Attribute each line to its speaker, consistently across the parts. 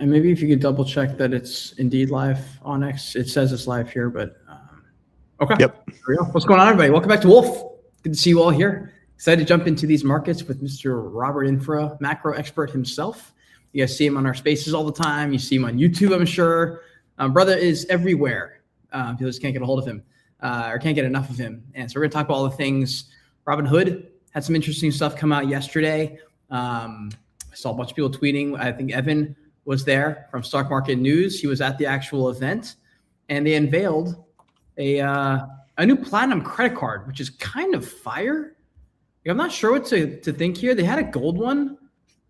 Speaker 1: And maybe if you could double check that it's indeed live on X. It says it's live here, but okay.
Speaker 2: Yep.
Speaker 1: There we go. What's going on, everybody? Welcome back to Wolf. Good to see you all here. Excited to jump into these markets with Mr. Robert Infra, macro expert himself. You guys see him on our spaces all the time. You see him on YouTube, I'm sure. Brother is everywhere. People just can't get a hold of him or can't get enough of him. And so we're going to talk about all the things. Robinhood had some interesting stuff come out yesterday. I saw a bunch of people tweeting. I think Evan was there from Stock Market News. He was at the actual event, and they unveiled a new platinum credit card, which is kind of fire. I'm not sure what to think here. They had a gold one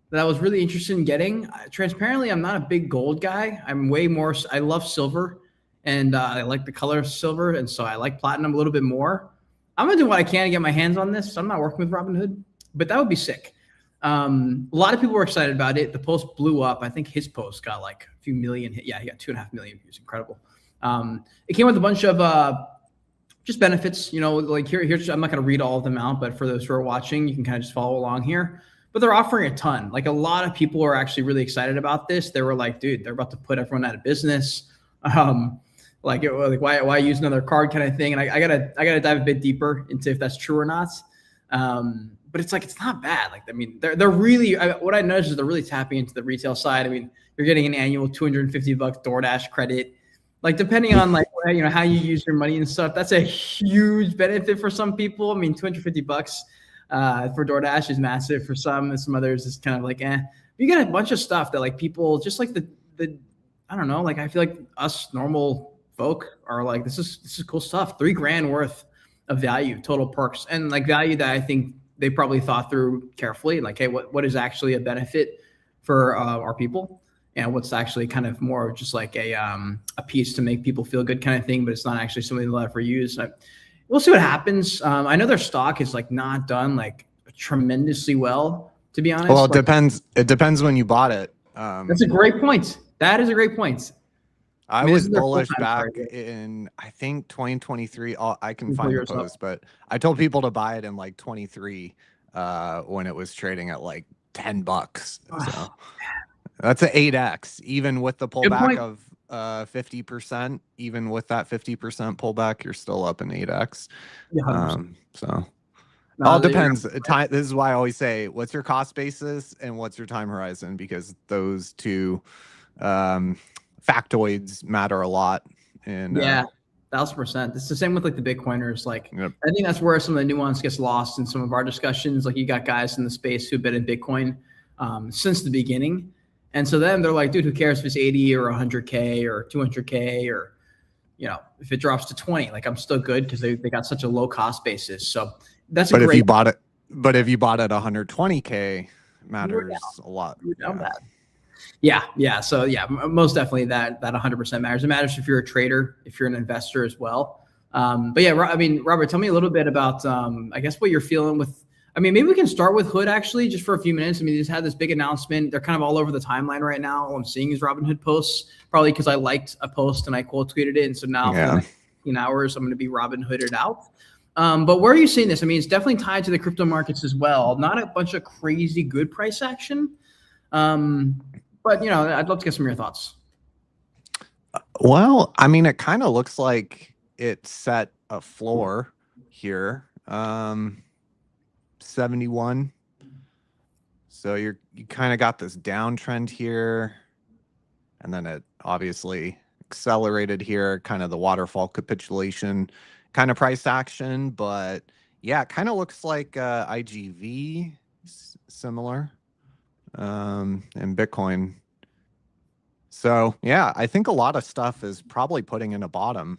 Speaker 1: that I was really interested in getting. Transparently, I'm not a big gold guy. I'm way more. I love silver, and I like the color of silver, and so I like platinum a little bit more. I'm gonna do what I can to get my hands on this. I'm not working with Robinhood, but that would be sick. A lot of people were excited about it. The post blew up. I think his post got like a few million hit. Yeah, he got 2.5 million views. Incredible. It came with a bunch of just benefits. You know, like here's I'm not going to read all of them out, but for those who are watching, you can kind of just follow along here. But they're offering a ton. Like a lot of people are actually really excited about this. They were like, dude, they're about to put everyone out of business. Like why use another card kind of thing. And I gotta dive a bit deeper into if that's true or not. But it's like, it's not bad. Like, I mean, they're really, what I noticed is they're really tapping into the retail side. I mean, you're getting an annual $250 DoorDash credit. Like, depending on like, you know, how you use your money and stuff, that's a huge benefit for some people. I mean, $250 for DoorDash is massive for some, and some others is kind of like, eh. But you get a bunch of stuff that like people just like the I don't know, like I feel like us normal folk are like, this is cool stuff. $3,000 worth of value, total perks, and like value that I think they probably thought through carefully, like, hey, what is actually a benefit for our people, and what's actually kind of more just like a piece to make people feel good kind of thing, but it's not actually something they'll ever use. We'll see what happens. I know their stock is like not done like tremendously well, to be honest.
Speaker 2: Well, it
Speaker 1: like,
Speaker 2: depends. It depends when you bought it.
Speaker 1: That's a great point. That is a great point.
Speaker 2: I was bullish back in, I think 2023. I can find the post, but I told people to buy it in like 23 when it was trading at like $10. So that's an 8x, even with the pullback of 50%. Even with that 50% pullback, you're still up in 8x. So all depends. This is why I always say, what's your cost basis and what's your time horizon? Because those two factoids matter a lot. And
Speaker 1: yeah, 1,000%. It's the same with like the Bitcoiners. Like, yep. I think that's where some of the nuance gets lost in some of our discussions. Like, you got guys in the space who've been in Bitcoin since the beginning, and so then they're like, dude, who cares if it's 80 or 100K or 200K, or, you know, if it drops to 20, like I'm still good because they got such a low cost basis. So that's
Speaker 2: if you bought it, but if you bought it 120K, matters a lot.
Speaker 1: Yeah. So yeah, most definitely that 100% matters. It matters if you're a trader, if you're an investor as well. But yeah, I mean, Robert, tell me a little bit about, I guess, what you're feeling with. I mean, maybe we can start with Hood actually, just for a few minutes. I mean, they just had this big announcement. They're kind of all over the timeline right now. All I'm seeing is Robinhood posts, probably because I liked a post and I quote tweeted it. And so now for the next 15 hours, I'm going to be Robinhooded out. But where are you seeing this? I mean, it's definitely tied to the crypto markets as well. Not a bunch of crazy good price action. But, you know, I'd love to get some of your thoughts.
Speaker 2: Well, I mean, it kind of looks like it set a floor here, 71. So you kind of got this downtrend here, and then it obviously accelerated here, kind of the waterfall capitulation kind of price action. But yeah, it kind of looks like IGV, similar. And Bitcoin. So yeah, I think a lot of stuff is probably putting in a bottom,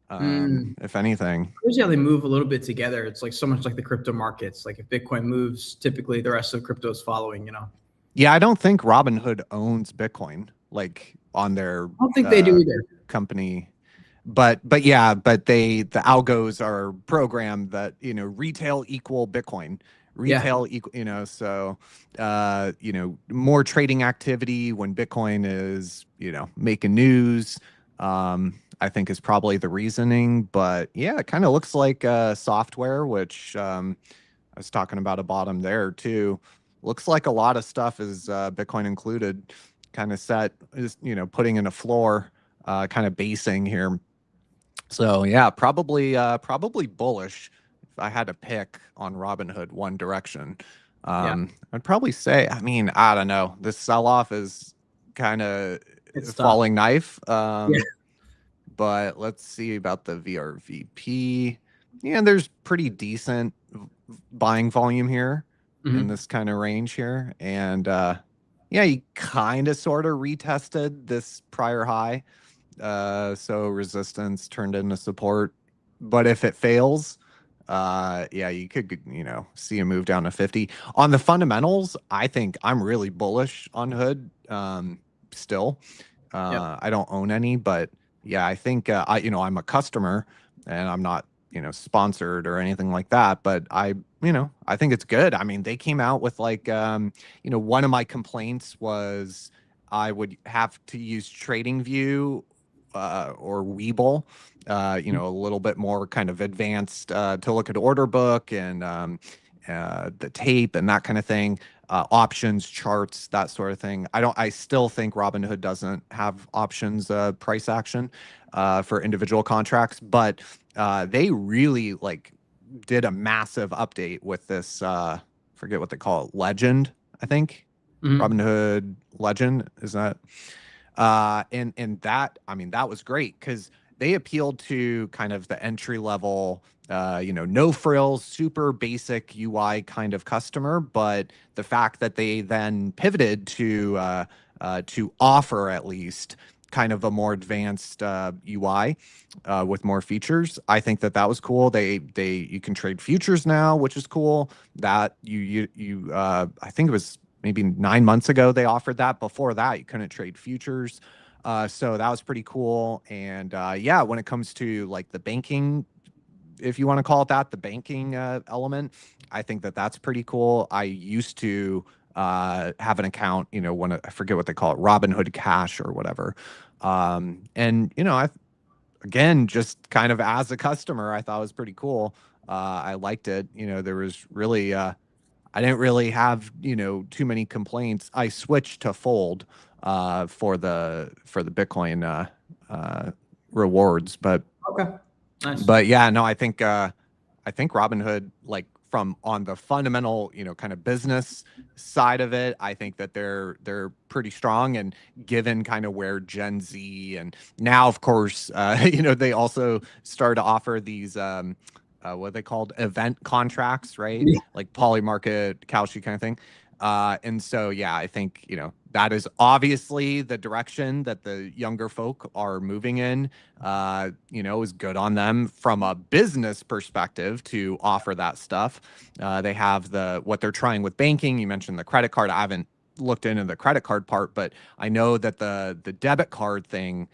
Speaker 2: if anything.
Speaker 1: Crazy how they move a little bit together. It's like so much like the crypto markets. Like if Bitcoin moves, typically the rest of crypto is following, you know?
Speaker 2: Yeah, I don't think Robinhood owns Bitcoin, like on their
Speaker 1: I don't think they do either.
Speaker 2: Company. But yeah, but the algos are programmed that, you know, retail equal Bitcoin. Retail, you know, so, you know, more trading activity when Bitcoin is, you know, making news, I think is probably the reasoning. But yeah, it kind of looks like software, which I was talking about a bottom there too. Looks like a lot of stuff is Bitcoin included, kind of set, is, putting in a floor, kind of basing here. So yeah, probably bullish. If I had to pick on Robinhood one direction, I'd probably say, I mean, I don't know. This sell-off is kind of falling knife. But let's see about the VRVP. Yeah, there's pretty decent buying volume here in this kind of range here. And yeah, you kind of sort of retested this prior high. So resistance turned into support. But if it fails, yeah, you could, see a move down to 50. On the fundamentals, I think I'm really bullish on Hood still. I don't own any, but yeah, I think I'm a customer and I'm not, sponsored or anything like that, but I think it's good. I mean, they came out with like, one of my complaints was I would have to use TradingView or Webull, a little bit more kind of advanced to look at order book and the tape and that kind of thing, options, charts, that sort of thing. I still think Robinhood doesn't have options price action for individual contracts, but they really did a massive update with this, forget what they call it, Legend, I think. Robinhood Legend, is that? And that, I mean, that was great because they appealed to kind of the entry level, no frills, super basic UI kind of customer. But the fact that they then pivoted to offer at least kind of a more advanced UI with more features, I think that was cool. You can trade futures now, which is cool. That I think it was maybe 9 months ago they offered that. Before that, you couldn't trade futures. So that was pretty cool. And yeah, when it comes to like the banking, if you want to call it that, the banking element, I think that's pretty cool. I used to have an account, when I forget what they call it, Robinhood Cash or whatever. And again, just kind of as a customer, I thought it was pretty cool. I liked it. There was really I didn't really have, too many complaints. I switched to Fold for the Bitcoin rewards, but
Speaker 1: okay, nice.
Speaker 2: But yeah, no, I think Robinhood, like from on the fundamental, kind of business side of it, I think that they're pretty strong. And given kind of where Gen Z and now, of course, they also started to offer these what are they called, event contracts, right?
Speaker 1: Yeah.
Speaker 2: Like Polymarket, Kalshi kind of thing. And so, yeah, I think, that is obviously the direction that the younger folk are moving in, is good on them from a business perspective to offer that stuff. They have what they're trying with banking. You mentioned the credit card. I haven't looked into the credit card part, but I know that the debit card thing,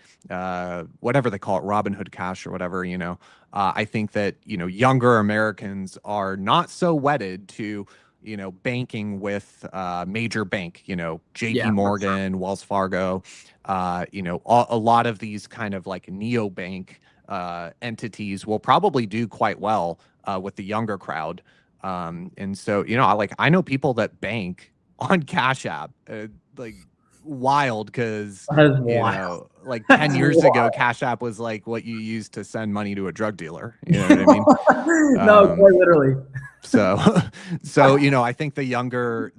Speaker 2: whatever they call it, Robinhood Cash or whatever, I think that, younger Americans are not so wedded to, banking with major bank, JP Morgan, Wells Fargo, a lot of these kind of like neobank entities will probably do quite well with the younger crowd. And so, I know people that bank on Cash App, like wild, because like 10 years ago, Cash App was like what you used to send money to a drug dealer. You know what I mean?
Speaker 1: No, quite literally.
Speaker 2: So I think the younger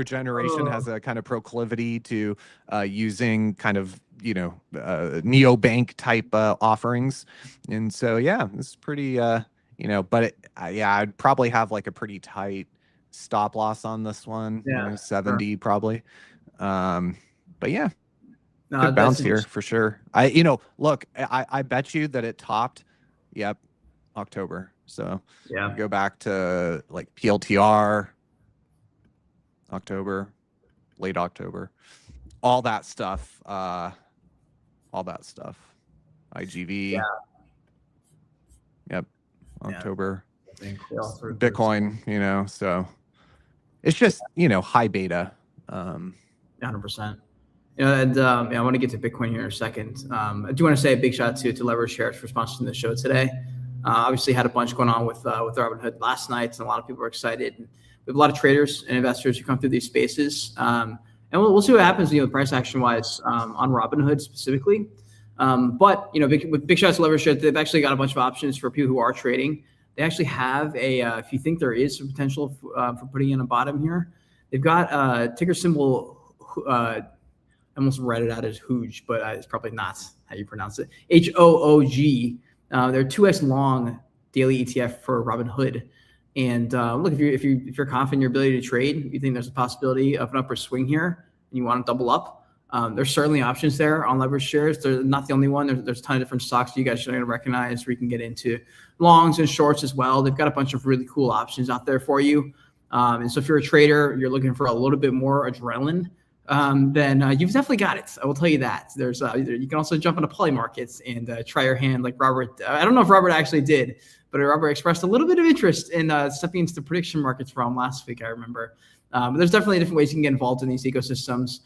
Speaker 2: generation has a kind of proclivity to using kind of neobank type offerings, and so yeah, it's pretty but I'd probably have like a pretty tight stop loss on this one. 70 probably. But yeah, good bounce here for sure. Look, I bet you that it topped. Yep, October. So
Speaker 1: yeah,
Speaker 2: go back to like PLTR, October, late October, all that stuff. IGV.
Speaker 1: Yeah.
Speaker 2: Yep. October. Bitcoin, so it's just, high beta.
Speaker 1: 100%. And I want to get to Bitcoin here in a second. I do want to say a big shout out to Leverage Shares for sponsoring the show today. Obviously had a bunch going on with Robinhood last night, and a lot of people are excited. We have a lot of traders and investors who come through these spaces. And we'll see what happens, price action wise on Robinhood specifically. But with Big Shots Leverage, they've actually got a bunch of options for people who are trading. They actually have if you think there is some potential for putting in a bottom here, they've got ticker symbol. I almost read it out as Hoog, but it's probably not how you pronounce it. HOOG. They're 2x long daily ETF for Robinhood. And look, if you're confident in your ability to trade, you think there's a possibility of an upper swing here, and you want to double up. There's certainly options there on leverage shares. They're not the only one. There's a ton of different stocks you guys are going to recognize where you can get into longs and shorts as well. They've got a bunch of really cool options out there for you. And so if you're a trader, you're looking for a little bit more adrenaline, then you've definitely got it. I will tell you that. There's you can also jump into poly markets and try your hand like Robert. I don't know if Robert actually did, but Robert expressed a little bit of interest in stepping into the prediction markets from last week, I remember. But there's definitely different ways you can get involved in these ecosystems.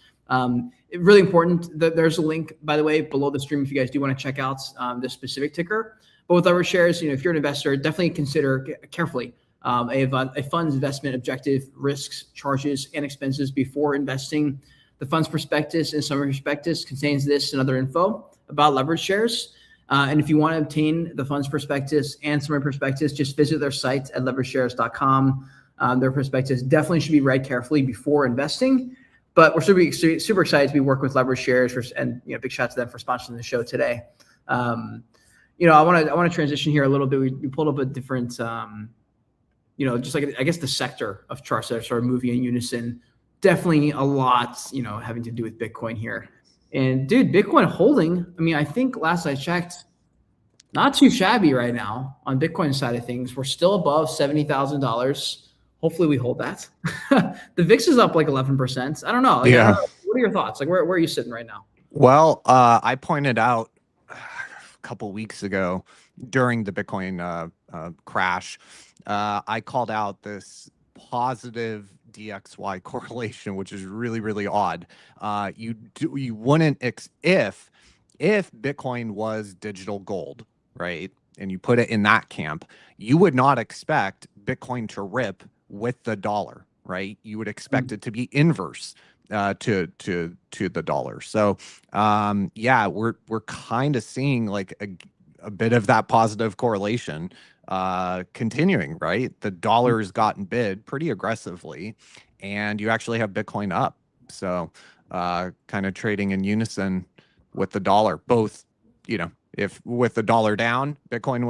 Speaker 1: Really important that there's a link, by the way, below the stream if you guys do want to check out this specific ticker. But with leverage shares, if you're an investor, definitely consider carefully a fund's investment objective, risks, charges, and expenses before investing. The fund's prospectus and summary prospectus contains this and other info about leverage shares. And if you want to obtain the fund's prospectus and summary prospectus, just visit their site at leverageshares.com. Their prospectus definitely should be read carefully before investing. But we're super excited to be working with Leverage Shares, and big shout to them for sponsoring the show today. I want to transition here a little bit. We pulled up a different, just like I guess the sector of charts that are sort of moving in unison. Definitely a lot, having to do with Bitcoin here. And dude, Bitcoin holding. I mean, I think last I checked, not too shabby right now on Bitcoin side of things. We're still above $70,000. Hopefully we hold that. The VIX is up like 11%. I don't know.
Speaker 2: Yeah.
Speaker 1: What are your thoughts? Like, where are you sitting right now?
Speaker 2: Well, I pointed out a couple weeks ago during the Bitcoin crash, I called out this positive DXY correlation, which is really, really odd. You wouldn't if Bitcoin was digital gold, right? And you put it in that camp, you would not expect Bitcoin to rip with the dollar, right? You would expect it to be inverse to the dollar. So yeah, we're kind of seeing like a bit of that positive correlation continuing, right? The dollar's gotten bid pretty aggressively, and you actually have Bitcoin up. So kind of trading in unison with the dollar, both, if with the dollar down, Bitcoin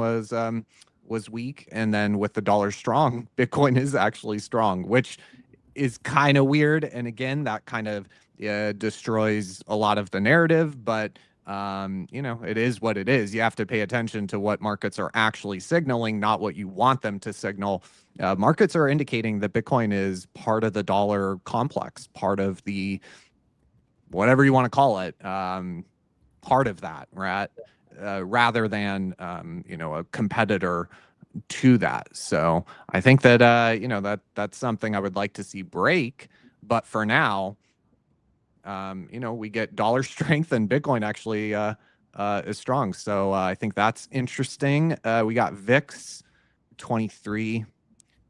Speaker 2: was weak, and then with the dollar strong, Bitcoin is actually strong, which is kind of weird. And again, that kind of destroys a lot of the narrative, but it is what it is. You have to pay attention to what markets are actually signaling, not what you want them to signal. Markets are indicating that Bitcoin is part of the dollar complex, part of the, whatever you want to call it, part of that, right? Rather than a competitor to that. So I think that that's something I would like to see break. But for now, we get dollar strength, and Bitcoin actually is strong. So I think that's interesting. We got VIX 23.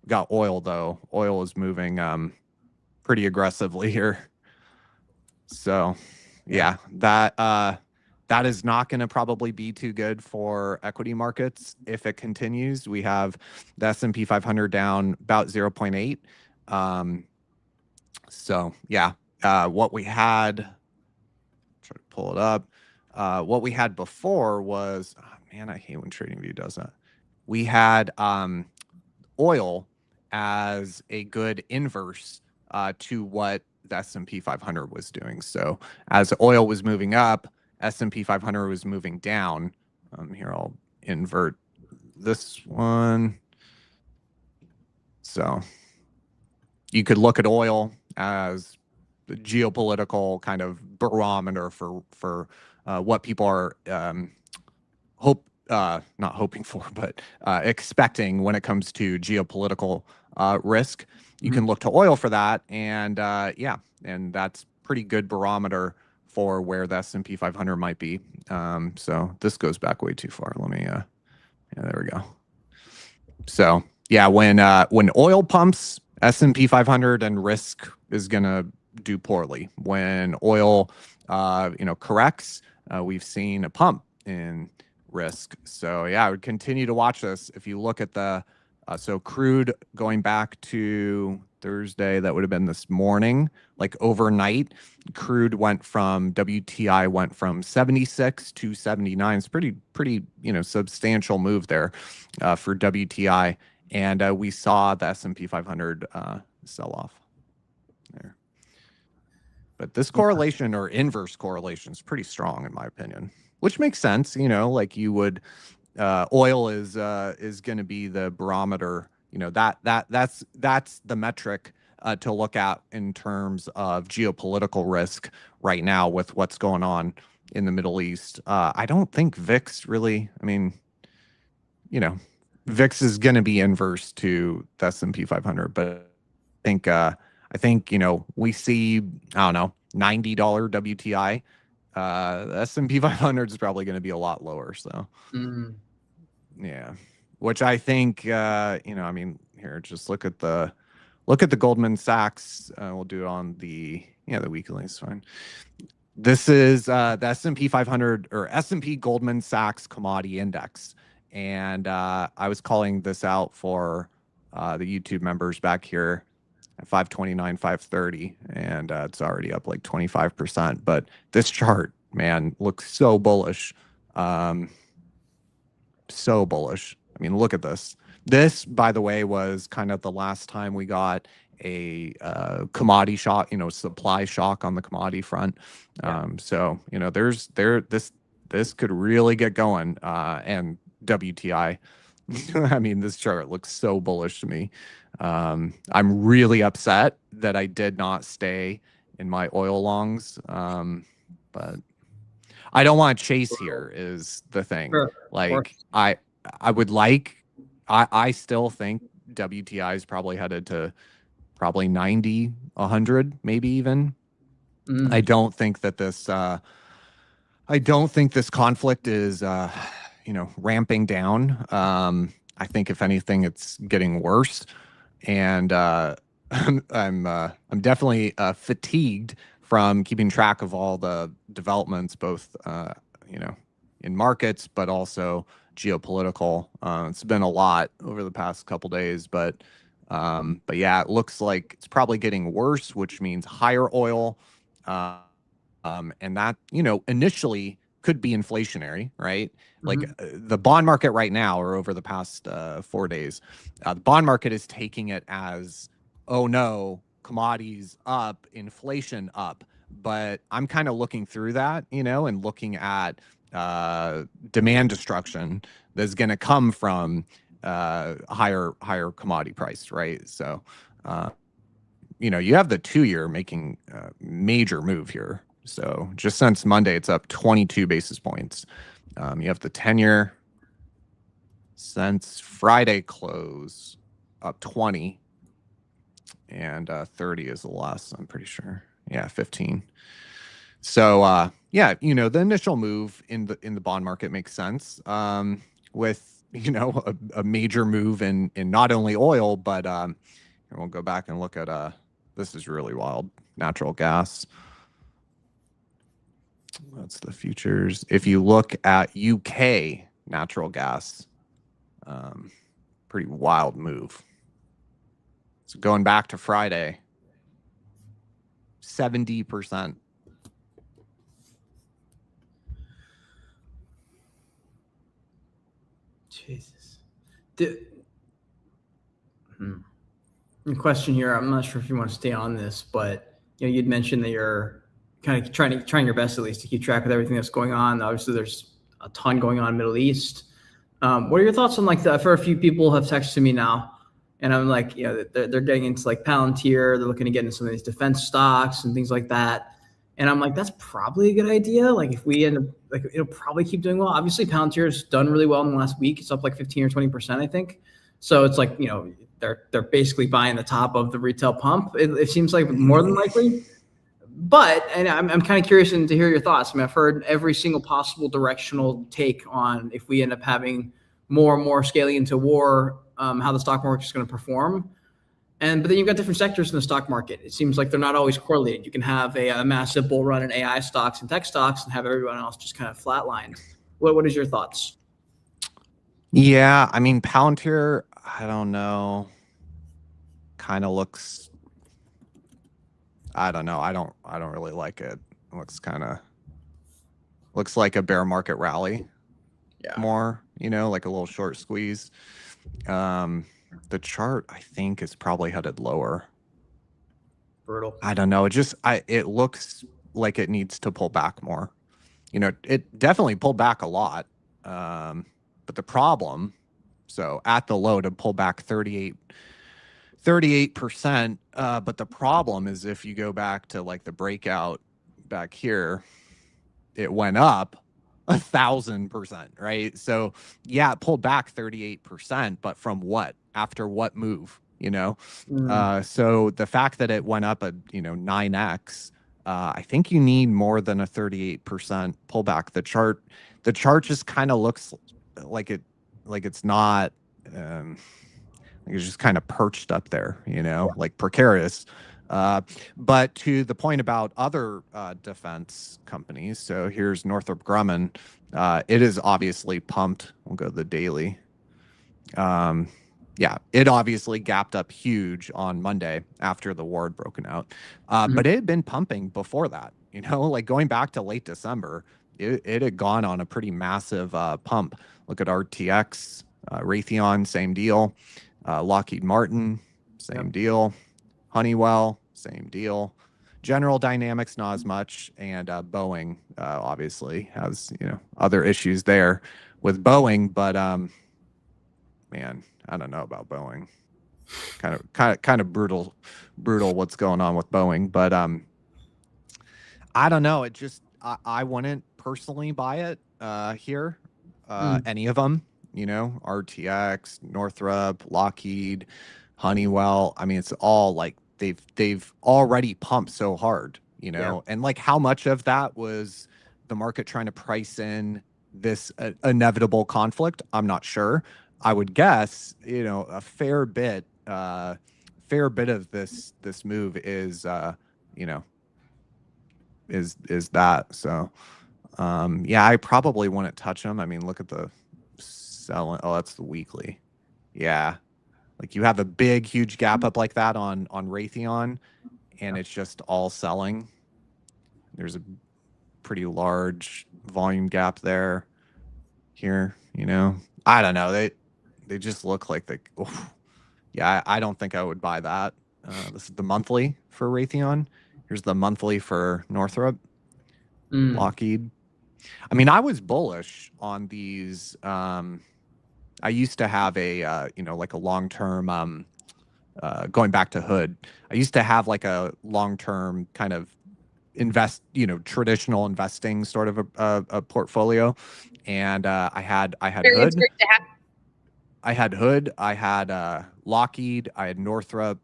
Speaker 2: We got oil though. Oil is moving pretty aggressively here. So yeah, that is not going to probably be too good for equity markets if it continues. We have the S&P 500 down about 0.8. So yeah, what we had, try to pull it up. What we had before was, man, I hate when TradingView does that. We had oil as a good inverse to what the S&P 500 was doing. So as oil was moving up, S&P 500 was moving down. Here, I'll invert this one. So you could look at oil as the geopolitical kind of barometer for what people are not hoping for, but expecting when it comes to geopolitical risk. You can look to oil for that, and yeah, and that's pretty good barometer for where the S&P 500 might be. So this goes back way too far. Let me, yeah, there we go. So yeah, when oil pumps, S&P 500 and risk is gonna do poorly. When oil, corrects, we've seen a pump in risk. So yeah, I would continue to watch this. If you look at the so crude going back to Thursday, that would have been this morning, like overnight, crude WTI went from 76 to 79. It's pretty substantial move there for WTI, and we saw the S&P 500 sell off there. But this correlation or inverse correlation is pretty strong in my opinion, which makes sense. Like you would. Oil is going to be the barometer. That's the metric to look at in terms of geopolitical risk right now with what's going on in the Middle East. I don't think VIX really. I mean, VIX is going to be inverse to the S&P 500, but I think we see, I don't know, $90 WTI. The S&P 500 is probably going to be a lot lower. So. Yeah, which I think, I mean, here, just look at the Goldman Sachs. We'll do it on the weekly is fine. This is the S&P 500 or S&P Goldman Sachs Commodity Index. And I was calling this out for the YouTube members back here at 529, 530, and it's already up like 25%. But this chart, man, looks so bullish. So bullish. I mean, look at this. This, by the way, was kind of the last time we got a commodity shock, supply shock on the commodity front. So, this could really get going. And WTI, I mean, this chart looks so bullish to me. I'm really upset that I did not stay in my oil longs. But I don't want to chase here is the thing.
Speaker 1: Sure.
Speaker 2: Like I still think WTI is probably headed to probably 90, 100, maybe even. I don't think that this conflict is ramping down. I think if anything, it's getting worse. And I'm definitely fatigued from keeping track of all the developments, both in markets, but also geopolitical. It's been a lot over the past couple days, but yeah, it looks like it's probably getting worse, which means higher oil, and that initially could be inflationary, right? Like the bond market right now, or over the past 4 days, the bond market is taking it as, oh no, commodities up, inflation up. But I'm kind of looking through that, and looking at demand destruction that's going to come from higher commodity price, right? So, you have the 2-year making a major move here. So just since Monday, it's up 22 basis points. You have the 10-year since Friday close up 20. And 30 is the less, I'm pretty sure. Yeah, 15. So yeah, the initial move in the bond market makes sense. With a major move in not only oil, but we'll go back and look at this is really wild. Natural gas. That's the futures. If you look at UK natural gas, pretty wild move. So going back to Friday, 70%.
Speaker 1: Jesus. The question here, I'm not sure if you want to stay on this, but you'd mentioned that you're kind of trying your best at least to keep track of everything that's going on. Obviously, there's a ton going on in the Middle East. What are your thoughts on like that? For a few people have texted me now, and I'm like, they're getting into like Palantir. They're looking to get into some of these defense stocks and things like that. And I'm like, that's probably a good idea. Like if we end up, like it'll probably keep doing well. Obviously, Palantir's done really well in the last week. It's up like 15 or 20%, I think. So it's like, they're basically buying the top of the retail pump. It seems like more than likely. But, and I'm kind of curious to hear your thoughts. I mean, I've heard every single possible directional take on if we end up having more and more scaling into war, how the stock market is going to perform. But then you've got different sectors in the stock market. It seems like they're not always correlated. You can have a massive bull run in AI stocks and tech stocks and have everyone else just kind of flatlined. What is your thoughts?
Speaker 2: Yeah, I mean, Palantir, I don't know, kind of looks, I don't know. I don't really like it. It looks like a bear market rally. Yeah. More, like a little short squeeze. The chart, I think, is probably headed lower.
Speaker 1: Brutal.
Speaker 2: I don't know. It looks like it needs to pull back more. It definitely pulled back a lot. But the problem, so at the low to pull back 38%. But the problem is if you go back to like the breakout back here, it went up 1,000%, right? So yeah, it pulled back 38%, but from what? After what move? So the fact that it went up 9x, I think you need more than a 38% pullback. The chart just kind of looks like it's not, it's just kind of perched up there, like precarious. But to the point about other defense companies, so here's Northrop Grumman. It is obviously pumped. We'll go to the daily. Yeah, it obviously gapped up huge on Monday after the war had broken out. But it had been pumping before that, like going back to late December, it had gone on a pretty massive pump. Look at RTX, Raytheon, same deal. Lockheed Martin, same deal. Honeywell, same deal. General Dynamics, not as much. And Boeing obviously has, other issues there with Boeing. But, man, I don't know about Boeing. Kind of brutal what's going on with Boeing. But I don't know. It just, I wouldn't personally buy it here. Any of them, RTX, Northrop, Lockheed, Honeywell. I mean, it's all like they've already pumped so hard, and like how much of that was the market trying to price in this inevitable conflict? I'm not sure. I would guess, a fair bit of this move is, is that. So, yeah, I probably wouldn't touch them. I mean, look at the selling. Oh, that's the weekly. Yeah. Like you have a big, huge gap up like that on Raytheon, and it's just all selling. There's a pretty large volume gap there. Here, I don't know. They just look like yeah, I don't think I would buy that. This is the monthly for Raytheon. Here's the monthly for Northrop, Lockheed. I mean, I was bullish on these. I used to have a, like a long-term, going back to Hood, I used to have like a long-term kind of traditional investing sort of a portfolio. And I had Hood. I had Hood. I had Lockheed. I had Northrop.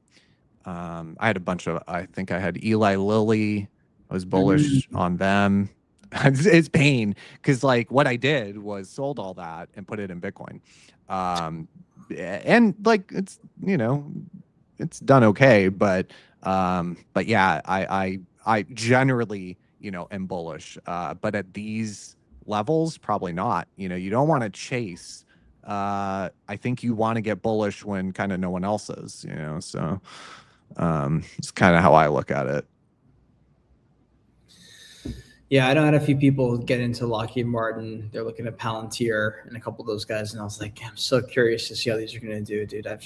Speaker 2: I had a bunch of, I think I had Eli Lilly. I was bullish on them. It's pain because like what I did was sold all that and put it in Bitcoin. And like it's, it's done okay, but yeah, I generally, am bullish. But at these levels, probably not. You don't want to chase. I think you want to get bullish when kind of no one else is, so it's kind of how I look at it.
Speaker 1: Yeah, I know I had a few people get into Lockheed Martin. They're looking at Palantir and a couple of those guys, and I was like, I'm so curious to see how these are going to do, dude. I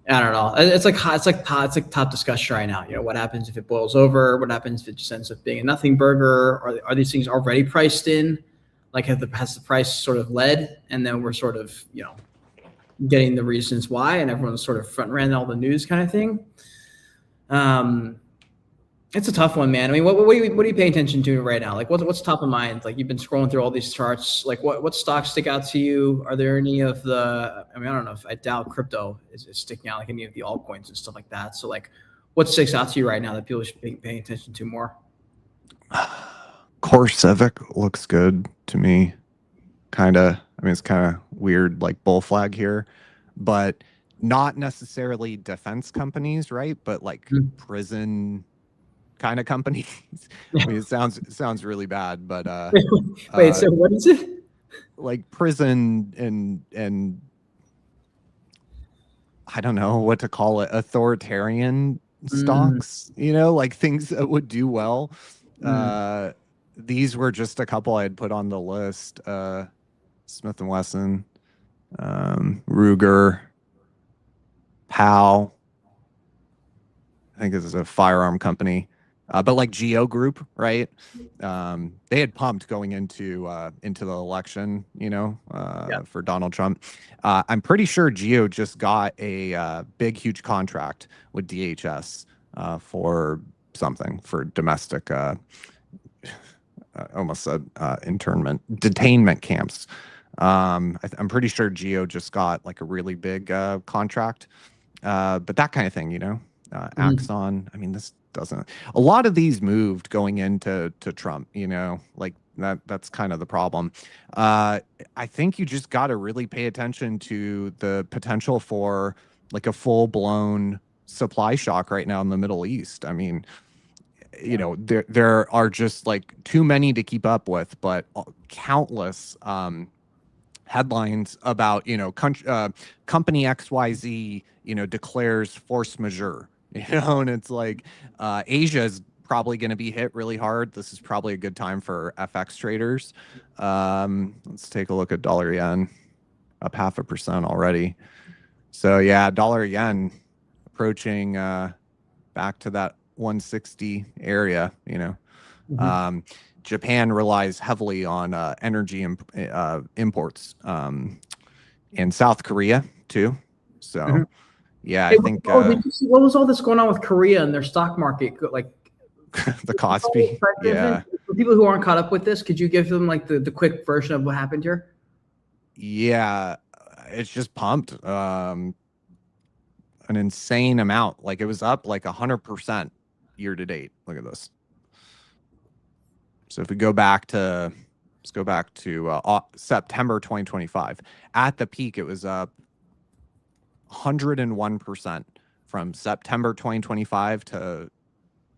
Speaker 1: don't know. It's like top discussion right now. What happens if it boils over? What happens if it just ends up being a nothing burger? Are these things already priced in? Like has the price sort of led, and then we're sort of getting the reasons why, and everyone's sort of front ran all the news kind of thing. It's a tough one, man. I mean, what are you paying attention to right now? Like, what's top of mind? Like, you've been scrolling through all these charts. Like, what stocks stick out to you? Are there any of the? I mean, I don't know. I doubt crypto is sticking out, like any of the altcoins and stuff like that. So, like, what sticks out to you right now that people should be paying attention to more?
Speaker 2: CoreCivic looks good to me. Kind of. I mean, it's kind of weird, like bull flag here, but not necessarily defense companies, right? But like prison kind of companies. I mean, it sounds really bad, but
Speaker 1: Wait, so what is it?
Speaker 2: Like prison and I don't know what to call it, authoritarian stocks, like things that would do well. These were just a couple I had put on the list. Smith & Wesson, Ruger, Powell. I think this is a firearm company. But like Geo Group, right? They had pumped going into the election, for Donald Trump. I'm pretty sure Geo just got a big, huge contract with DHS for something for domestic, almost detainment camps. I'm pretty sure Geo just got like a really big contract, but that kind of thing, Axon. I mean, this doesn't. A lot of these moved going into Trump, like that's kind of the problem. I think you just got to really pay attention to the potential for like a full blown supply shock right now in the Middle East. I mean, there are just like too many to keep up with, but countless headlines about company XYZ declares force majeure, and it's like Asia is probably going to be hit really hard. This is probably a good time for FX traders. Let's take a look at dollar yen, up 0.5% already. So yeah, dollar yen approaching back to that 160 area. Japan relies heavily on energy imports, and South Korea too. So, yeah, I think.
Speaker 1: Did you see, what was all this going on with Korea and their stock market? Like
Speaker 2: the Kospi. Yeah.
Speaker 1: For people who aren't caught up with this, could you give them like the quick version of what happened here?
Speaker 2: Yeah, it's just pumped. An insane amount. Like it was up like 100% year to date. Look at this. So if we go back to, let's go back to September 2025. At the peak, it was up 101% from September 2025 to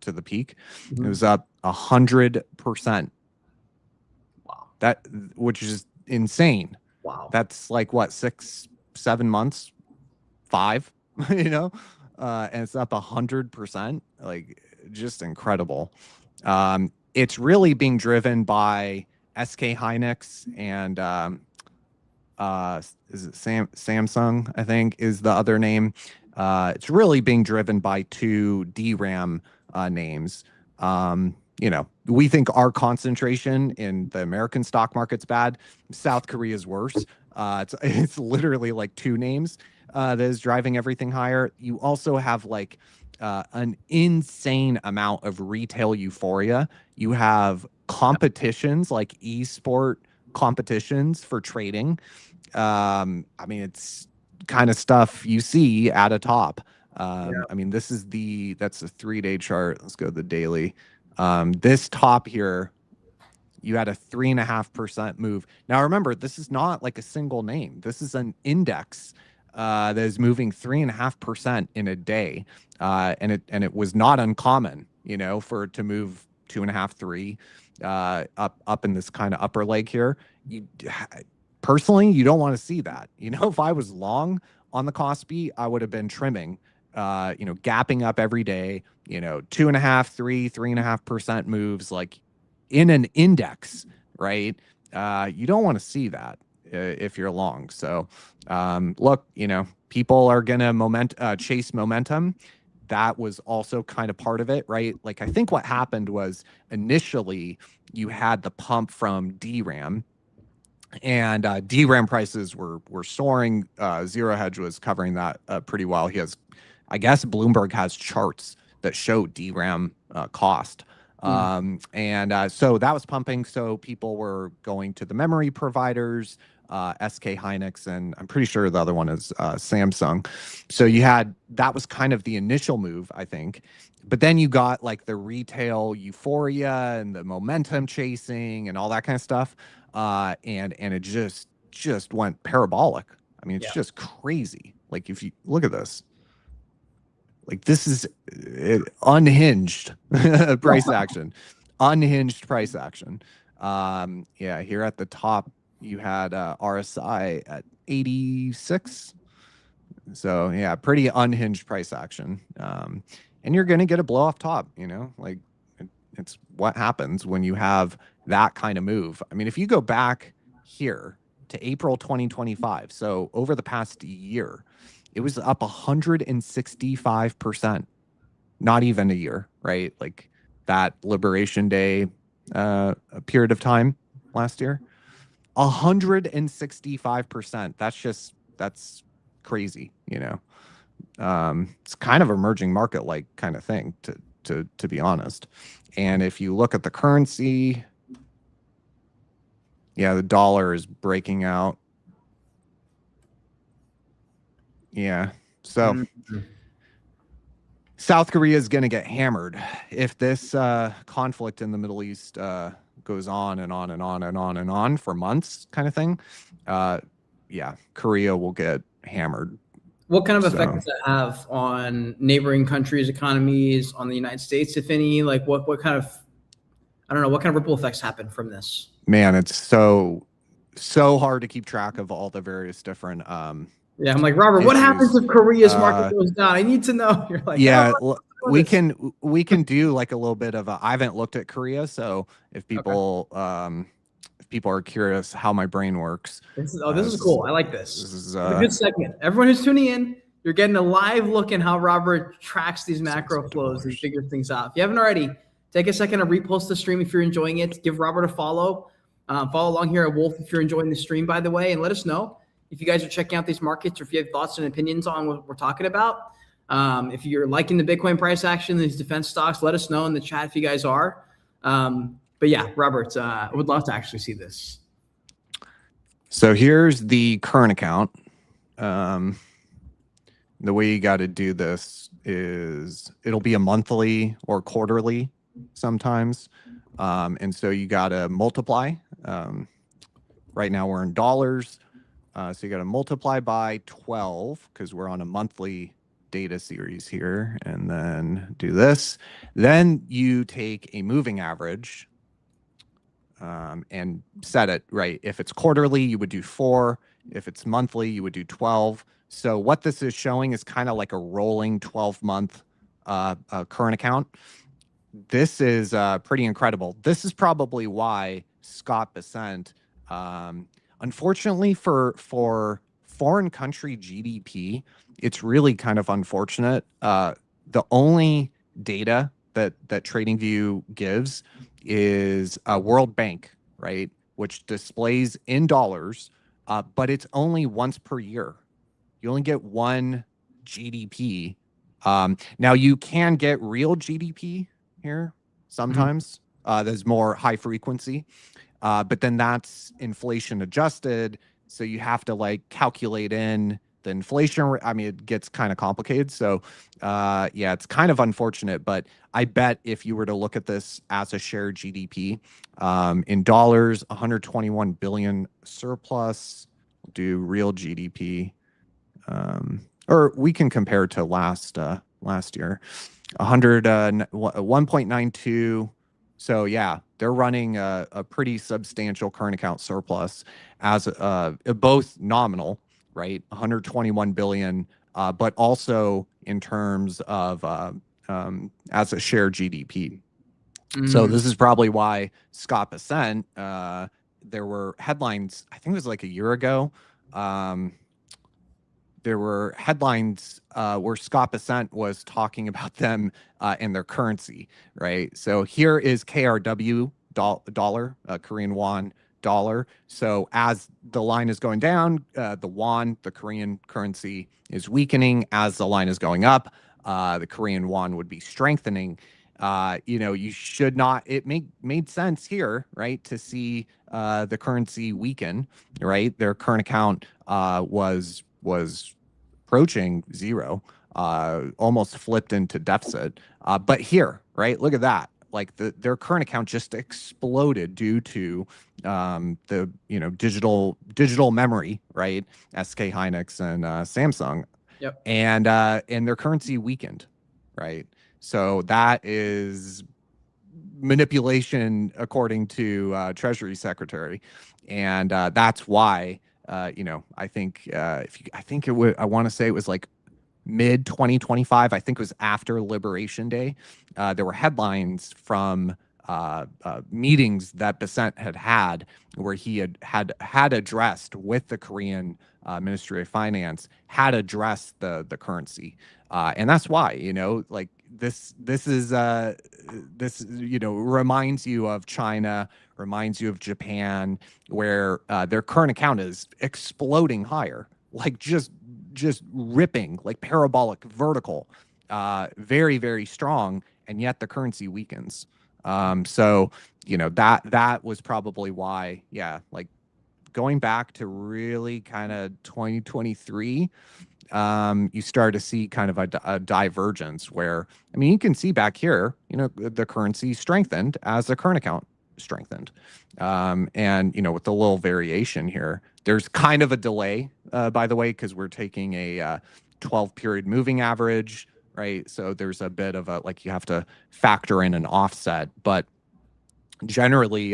Speaker 2: the peak. It was up 100%.
Speaker 1: Wow.
Speaker 2: Which is insane.
Speaker 1: Wow.
Speaker 2: That's like what, 6-7 months, 5, and it's up 100%. Like just incredible. It's really being driven by SK Hynix and is it Samsung, I think is the other name. It's really being driven by 2 DRAM names. We think our concentration in the American stock market's bad. South Korea's worse. It's literally like 2 names that is driving everything higher. You also have like an insane amount of retail euphoria. You have competitions like esport competitions for trading. I mean, it's kind of stuff you see at a top. I mean, that's a 3-day chart. Let's go to the daily. This top here, you had a 3.5% move. Now, remember, this is not like a single name. This is an index that is moving 3.5% in a day. And it was not uncommon, for it to move 2.5, 3 up in this kind of upper leg here. Personally, you don't want to see that. If I was long on the Kospi, I would have been trimming, gapping up every day, 2.5, 3, 3.5% moves like in an index, right? You don't want to see that if you're long. So look, people are going to chase momentum. That was also kind of part of it, right? Like, I think what happened was initially you had the pump from DRAM, and DRAM prices were soaring. Zero Hedge was covering that pretty well. I guess Bloomberg has charts that show DRAM cost. So that was pumping. So people were going to the memory providers, SK Hynix, and I'm pretty sure the other one is Samsung. So that was kind of the initial move, I think. But then you got like the retail euphoria and the momentum chasing and all that kind of stuff. And it just went parabolic. I mean, it's just crazy. Like if you look at this, like this is unhinged price action, unhinged price action. Yeah, here at the top you had RSI at 86. So yeah, pretty unhinged price action. And you're gonna get a blow off top, you know, like it's what happens when you have that kind of move. I mean, if you go back here to April 2025, so over the past year, it was up 165%. Not even a year, right? Like that Liberation Day period of time last year, 165%. That's crazy, you know. It's kind of emerging market like kind of thing to be honest. And if you look at the currency, yeah, the dollar is breaking out. Yeah. So South Korea is going to get hammered if this conflict in the Middle East goes on and on and on and on and on for months, kind of thing. Yeah, Korea will get hammered.
Speaker 1: What kind of effect does that have on neighboring countries' economies, on the United States, if any? Like what kind of, I don't know, what kind of ripple effects happen from this?
Speaker 2: Man, it's so hard to keep track of all the various different
Speaker 1: yeah, I'm like, Robert, what happens if Korea's market goes down? I need to know. You're like,
Speaker 2: yeah, we can do like a little bit of I haven't looked at Korea, so if people are curious how my brain works.
Speaker 1: This is cool. I like this. This is a good segment. Everyone who's tuning in, you're getting a live look in how Robert tracks these macro flows and figures things out. If you haven't already, take a second to repost the stream if you're enjoying it. Give Robert a follow. Follow along here at Wolf if you're enjoying the stream, by the way, and let us know if you guys are checking out these markets or if you have thoughts and opinions on what we're talking about. If you're liking the Bitcoin price action, these defense stocks, let us know in the chat if you guys are. But yeah, Robert, I would love to actually see this.
Speaker 2: So here's the current account. The way you got to do this is it'll be a monthly or quarterly sometimes. And so you got to multiply. Right now we're in dollars. So you got to multiply by 12 because we're on a monthly data series here, and then do this. Then you take a moving average and set it right. If it's quarterly, you would do 4. If it's monthly, you would do 12. So what this is showing is kind of like a rolling 12-month current account. This is pretty incredible. This is probably why Scott Bessent, unfortunately for foreign country GDP, it's really kind of unfortunate. The only data that TradingView gives is a World Bank, right, which displays in dollars, but it's only once per year. You only get one GDP. Now you can get real GDP here sometimes. There's more high frequency, but then that's inflation adjusted. So you have to like calculate in the inflation. I mean, it gets kind of complicated. So yeah, it's kind of unfortunate, but I bet if you were to look at this as a share GDP in dollars, 121 billion surplus, do real GDP, or we can compare to last year, 1.92. So yeah, they're running a pretty substantial current account surplus as both nominal, right? 121 billion, but also in terms of as a share GDP. So this is probably why Scott Bessent, there were headlines, I think it was like a year ago. There were headlines where Scott Bessent was talking about them and their currency, right? So here is KRW dollar, Korean won dollar. So as the line is going down, the won, the Korean currency, is weakening. As the line is going up, the Korean won would be strengthening. You know, you should not, it made sense here, right, to see the currency weaken, right? Their current account was approaching zero, almost flipped into deficit. But here, right, look at that. Like their current account just exploded due to the digital memory, right? SK Hynix and Samsung.
Speaker 1: Yep.
Speaker 2: And their currency weakened, right? So that is manipulation, according to Treasury Secretary, and that's why I think I want to say it was like mid 2025. I think it was after Liberation Day. There were headlines from meetings that Bessent had where he had addressed with the Korean Ministry of Finance, had addressed the currency, and that's why like this is this reminds you of China, reminds you of Japan, where their current account is exploding higher, like just ripping, like parabolic, vertical, very, very strong, and yet the currency weakens. So that was probably why, yeah, like going back to really kind of 2023, you start to see kind of a divergence where, I mean, you can see back here, the currency strengthened as the current account strengthened. And with a little variation here, there's kind of a delay, by the way, because we're taking a 12-period moving average, right? So there's a bit of you have to factor in an offset, but generally,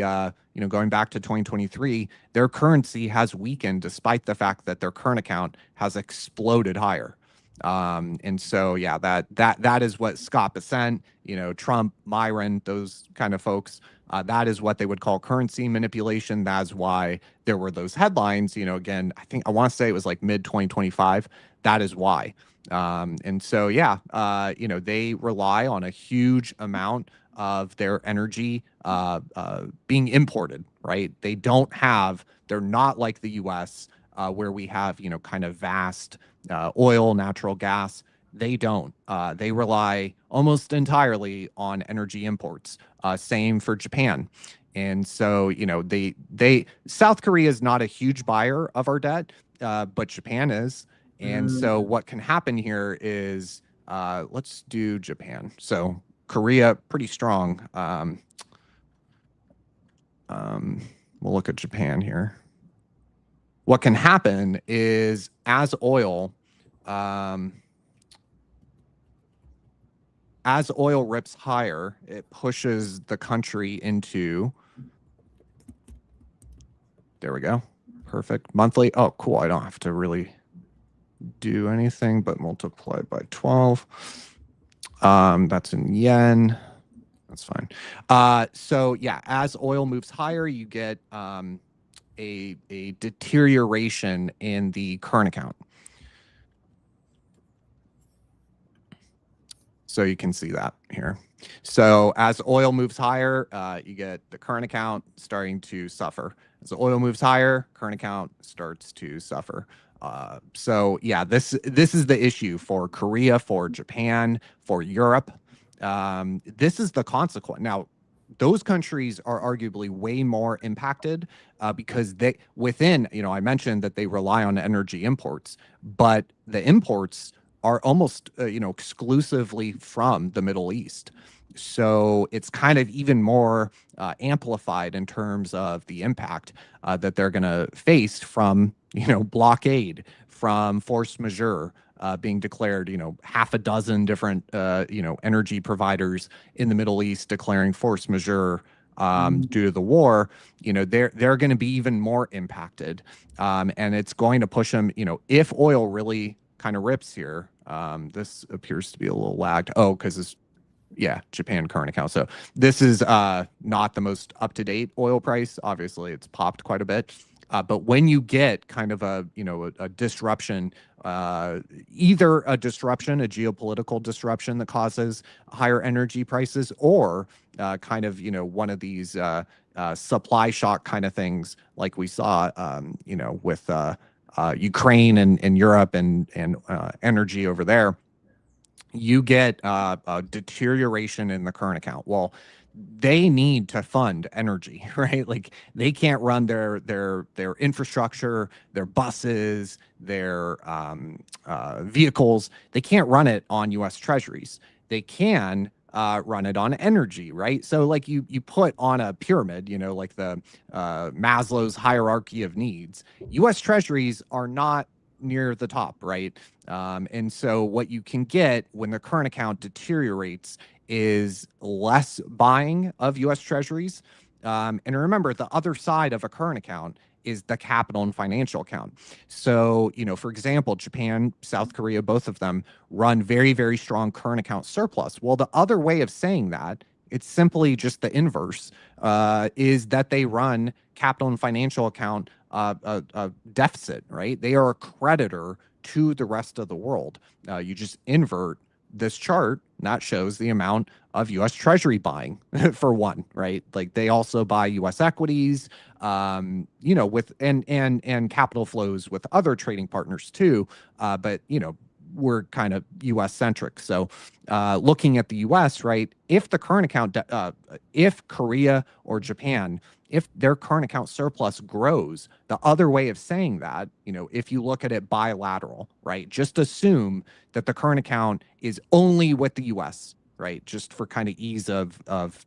Speaker 2: going back to 2023, their currency has weakened despite the fact that their current account has exploded higher. And so, yeah, that is what Scott Bessent, Trump, Myron, those kind of folks, that is what they would call currency manipulation. That's why there were those headlines. Again, I want to say it was like mid 2025. That is why. And so, yeah, they rely on a huge amount of their energy being imported, right? They're not like the US, where we have, kind of vast oil, natural gas. They don't. They rely almost entirely on energy imports. Same for Japan. And so, South Korea is not a huge buyer of our debt, but Japan is. And so what can happen here is, let's do Japan. So Korea, pretty strong. We'll look at Japan here. What can happen is as oil rips higher, it pushes the country into, there we go. Perfect. Monthly. Oh, cool. I don't have to really do anything but multiply by 12. That's in yen. That's fine. So yeah, as oil moves higher, you get a deterioration in the current account. So you can see that here. So as oil moves higher, you get the current account starting to suffer. As the oil moves higher, current account starts to suffer. So yeah, this is the issue for Korea, for Japan, for Europe. This is the consequence. Now, those countries are arguably way more impacted because I mentioned that they rely on energy imports, but the imports are almost, exclusively from the Middle East. So it's kind of even more amplified in terms of the impact that they're going to face from, blockade, from force majeure, being declared, half a dozen different, energy providers in the Middle East declaring force majeure due to the war. They're going to be even more impacted. And it's going to push them, if oil really kind of rips here. This appears to be a little lagged. Oh, because it's, yeah, Japan current account. So this is not the most up-to-date oil price. Obviously, it's popped quite a bit. But when you get kind of a disruption, either a disruption, a geopolitical disruption that causes higher energy prices, or kind of, one of these supply shock kind of things like we saw, with Ukraine and Europe and energy over there, you get a deterioration in the current account. Well, they need to fund energy, right? Like they can't run their infrastructure, their buses, their vehicles. They can't run it on U.S. Treasuries. They can run it on energy, right? So like you put on a pyramid, like the Maslow's hierarchy of needs. U.S. Treasuries are not near the top, right? And so what you can get when the current account deteriorates is less buying of U.S. Treasuries. And remember, the other side of a current account is the capital and financial account. So, for example, Japan, South Korea, both of them run very, very strong current account surplus. Well, the other way of saying that, it's simply just the inverse, is that they run capital and financial account deficit, right? They are a creditor to the rest of the world. You just invert this chart, that shows the amount of U.S. Treasury buying for one, right? Like they also buy U.S. equities, with and capital flows with other trading partners too. But we're kind of U.S. centric. So looking at the U.S., right? If the current account, if Korea or Japan, if their current account surplus grows, the other way of saying that, if you look at it bilateral, right? Just assume that the current account is only with the U.S., right? Just for kind of ease of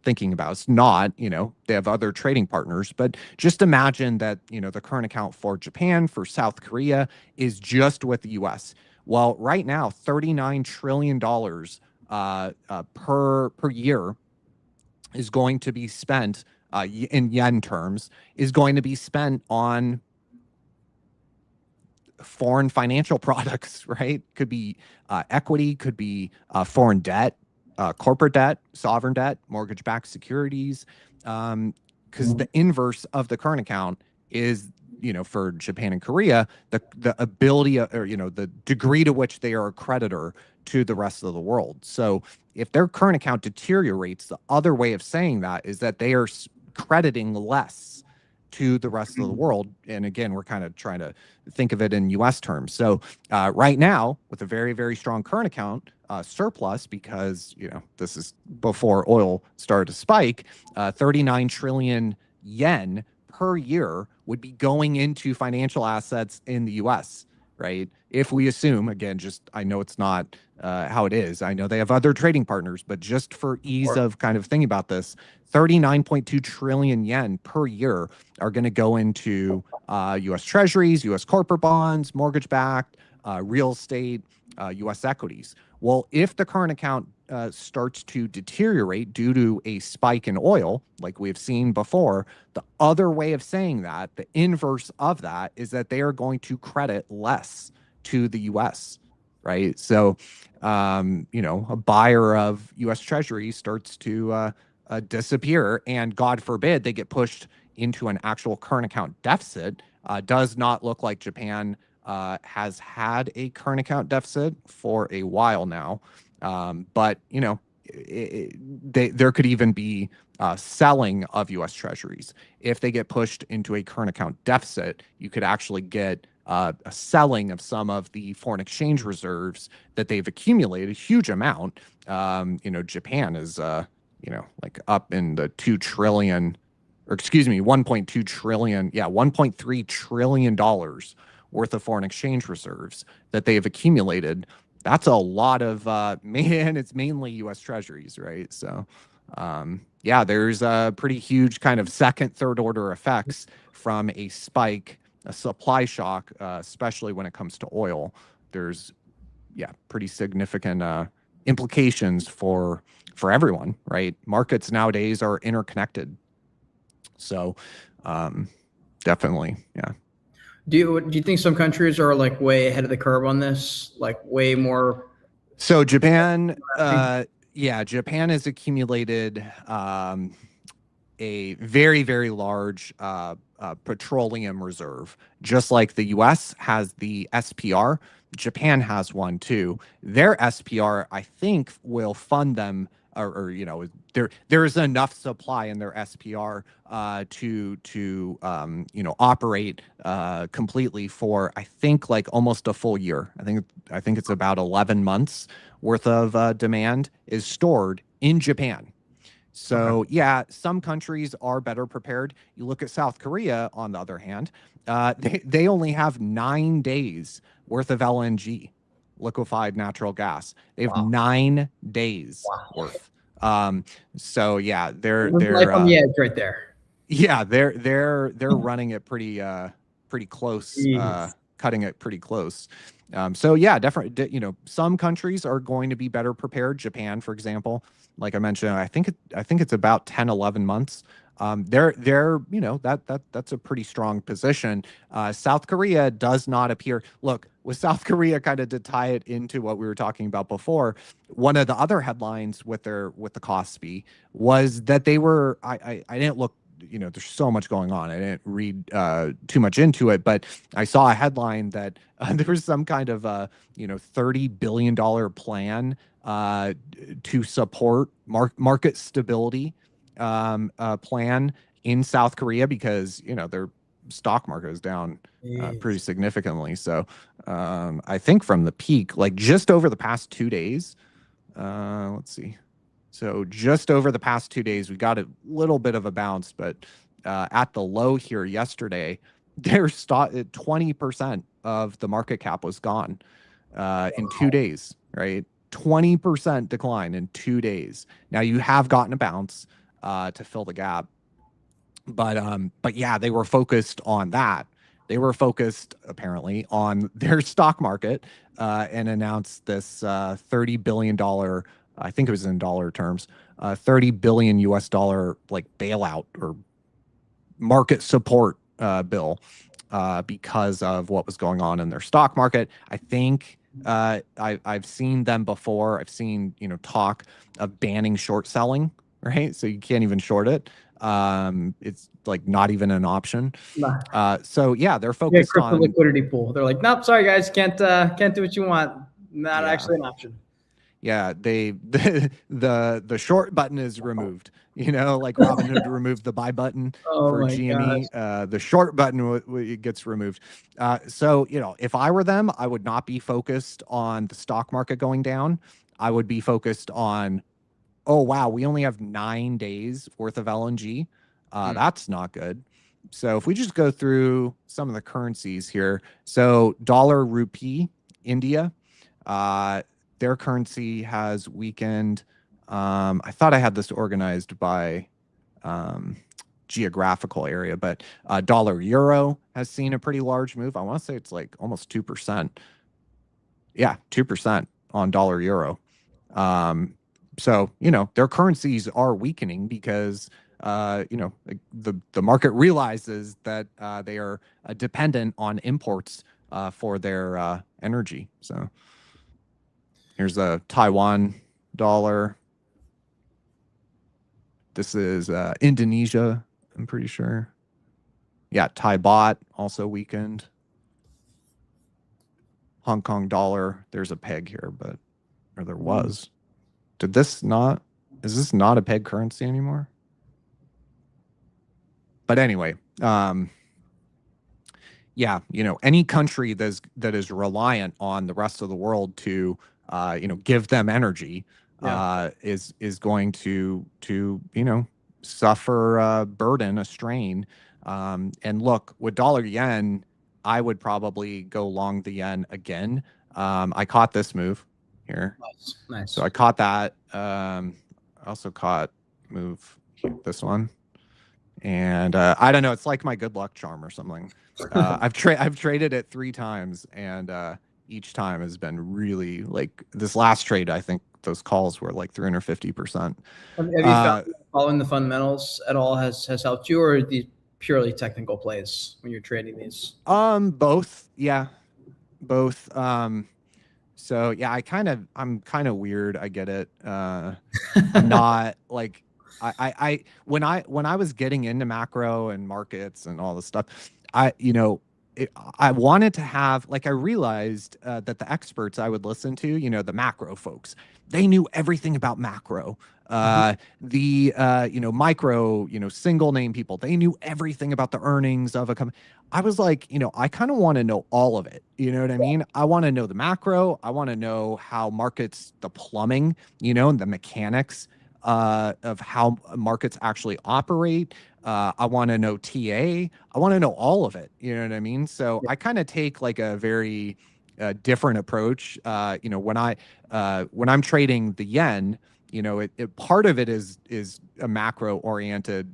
Speaker 2: thinking about it. It's not, they have other trading partners, but just imagine that, the current account for Japan, for South Korea is just with the U.S. Well, right now, $39 trillion per year is going to be spent in yen terms, is going to be spent on foreign financial products, right? Could be equity, could be foreign debt, corporate debt, sovereign debt, mortgage-backed securities. Because the inverse of the current account is, for Japan and Korea, the ability or the degree to which they are a creditor to the rest of the world. So if their current account deteriorates, the other way of saying that is that they are crediting less to the rest of the world. And again, we're kind of trying to think of it in U.S. terms. So right now, with a very, very strong current account surplus, because this is before oil started to spike, 39 trillion yen per year would be going into financial assets in the U.S., right? If we assume, again, I know it's not how it is. I know they have other trading partners, but just for ease of kind of thinking about this, 39.2 trillion yen per year are going to go into U.S. Treasuries, U.S. corporate bonds, mortgage-backed, real estate, U.S. equities. Well, if the current account starts to deteriorate due to a spike in oil, like we've seen before, the other way of saying that, the inverse of that, is that they are going to credit less to the U.S., right? So, a buyer of U.S. Treasury starts to disappear, and God forbid they get pushed into an actual current account deficit. Does not look like Japan has had a current account deficit for a while now. But, there could even be selling of U.S. Treasuries. If they get pushed into a current account deficit, you could actually get a selling of some of the foreign exchange reserves that they've accumulated, a huge amount. Japan is, like up in the 2 trillion, or excuse me, 1.2 trillion. Yeah, $1.3 trillion worth of foreign exchange reserves that they have accumulated. That's a lot of, it's mainly U.S. Treasuries, right? So, there's a pretty huge kind of second, third order effects from a spike, a supply shock, especially when it comes to oil. There's, pretty significant implications for everyone, right? Markets nowadays are interconnected. So, definitely, yeah.
Speaker 1: Do you think some countries are like way ahead of the curve on this, like way more?
Speaker 2: So Japan, Japan has accumulated a very, very large petroleum reserve, just like the U.S. has the SPR. Japan has one too. Their SPR, I think, will fund them, or there is enough supply in their SPR to operate completely for, I think, like almost a full year. I think it's about 11 months worth of demand is stored in Japan. So, okay. Some countries are better prepared. You look at South Korea, on the other hand, they only have 9 days worth of LNG, liquefied natural gas. They have 9 days worth. So they're
Speaker 1: like on the edge right there.
Speaker 2: Yeah, they're running it pretty close. cutting it pretty close. So yeah, definitely, you know, some countries are going to be better prepared. Japan, for example, like I mentioned, I think it's about 10, 11 months. They're, you know, that's a pretty strong position. South Korea does not appear. Look, with South Korea, kind of to tie it into what we were talking about before, one of the other headlines with the KOSPI was that they were, I didn't look, you know, there's so much going on. I didn't read too much into it, but I saw a headline that there was some kind of you know, $30 billion plan to support market stability plan in South Korea, because, you know, their stock market is down pretty significantly. So I think from the peak, like just over the past 2 days, let's see. So just over the past 2 days, we got a little bit of a bounce, but at the low here yesterday, their stock 20% of the market cap was gone in 2 days, right? 20% decline in 2 days. Now you have gotten a bounce to fill the gap, but yeah, they were focused on that. They were focused apparently on their stock market and announced this $30 billion, I think it was in dollar terms, 30 billion US dollar like bailout or market support bill because of what was going on in their stock market. I think I've seen them before. I've seen, you know, talk of banning short selling, right? So you can't even short it. It's like not even an option.
Speaker 1: Nah.
Speaker 2: So yeah, they're focused
Speaker 1: crypto
Speaker 2: on
Speaker 1: liquidity pool. They're like, nope, sorry guys, can't do what you want. Not actually an option.
Speaker 2: Yeah, the short button is removed. You know, like Robinhood removed the buy button for GME. The short button it gets removed. So, you know, if I were them, I would not be focused on the stock market going down. I would be focused on, oh wow, we only have 9 days worth of LNG. That's not good. So if we just go through some of the currencies here, so dollar rupee, India. Their currency has weakened. I thought I had this organized by geographical area, but dollar euro has seen a pretty large move. I want to say it's like almost 2%. Yeah, 2% on dollar euro. So, you know, their currencies are weakening because, you know, the market realizes that they are dependent on imports for their energy. So here's a Taiwan dollar. This is Indonesia, I'm pretty sure. Yeah, Thai baht also weakened. Hong Kong dollar. There's a peg here, but or there was. Is this not a peg currency anymore? But anyway, yeah, you know, any country that is reliant on the rest of the world to you know, give them energy is going to you know, suffer a burden, a strain. And look, with dollar yen, I would probably go long the yen again. I caught this move here.
Speaker 1: Nice.
Speaker 2: So I caught that. I also caught move this one. And I don't know, it's like my good luck charm or something. I've traded it 3 times, and each time has been really, like, this last trade, I think those calls were like 350%.
Speaker 1: Have you found following the fundamentals at all has helped you, or are these purely technical plays when you're trading these?
Speaker 2: Both. Yeah, both. So yeah, I'm kind of weird. I get it. I'm not like when I was getting into macro and markets and all this stuff, you know, I wanted to have, like, I realized that the experts I would listen to, you know, the macro folks, they knew everything about macro. The you know, micro, you know, single name people, they knew everything about the earnings of a company. I was like, you know, I kind of want to know all of it. You know what I mean? I want to know the macro. I want to know how markets, the plumbing, you know, and the mechanics of how markets actually operate. I want to know TA. I want to know all of it. You know what I mean? So I kind of take like a very different approach. You know, when I'm trading the yen, part of it is a macro oriented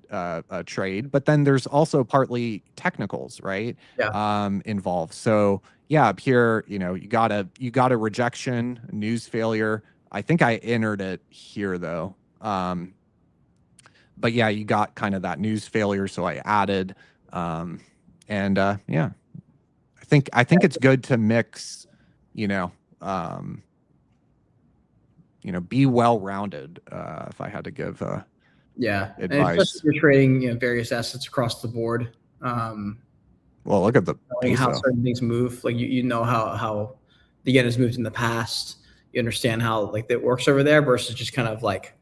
Speaker 2: trade, but then there's also partly technicals, right?
Speaker 1: Yeah.
Speaker 2: Involved. So yeah, up here, you got a rejection, news failure. I think I entered it here though. But yeah, you got kind of that news failure, so I added, yeah, I think it's good to mix, be well-rounded. If I had to give advice,
Speaker 1: and especially if you're trading various assets across the board.
Speaker 2: Well, look at the
Speaker 1: how certain things move. Like you know how the yen has moved in the past. You understand how like that works over there versus just kind of like.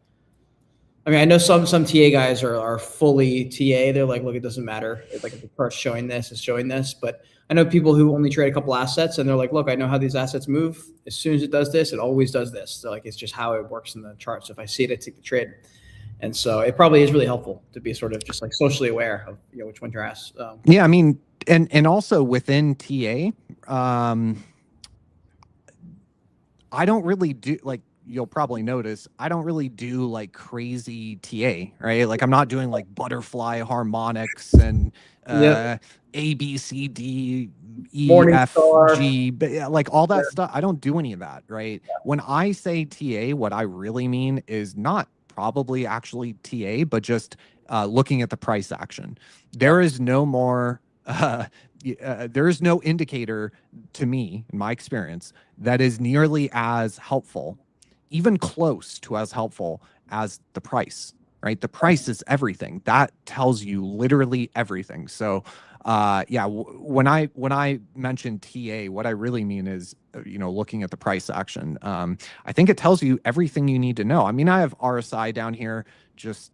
Speaker 1: I mean, I know some TA guys are fully TA. They're like, look, it doesn't matter. It's like if the chart's showing this, it's showing this. But I know people who only trade a couple assets, and they're like, look, I know how these assets move. As soon as it does this, it always does this. So like it's just how it works in the chart. So if I see it, I take the trade. And so it probably is really helpful to be sort of just like socially aware of which one you're asked.
Speaker 2: Yeah, I mean, and also within TA, I don't really do like. You'll probably notice I don't really do like crazy TA, right? Like I'm not doing like butterfly harmonics and A, B, C, D, E,
Speaker 1: Morning
Speaker 2: F,
Speaker 1: star.
Speaker 2: G, but yeah, like all that stuff. I don't do any of that, right? Yeah. When I say TA, what I really mean is not probably actually TA, but just looking at the price action. There is no more there is no indicator to me, in my experience, that is nearly as helpful, even close to as helpful as the price, right? The price is everything. That tells you literally everything. So yeah, when I mention TA, what I really mean is, looking at the price action. I think it tells you everything you need to know. I mean, I have RSI down here, just,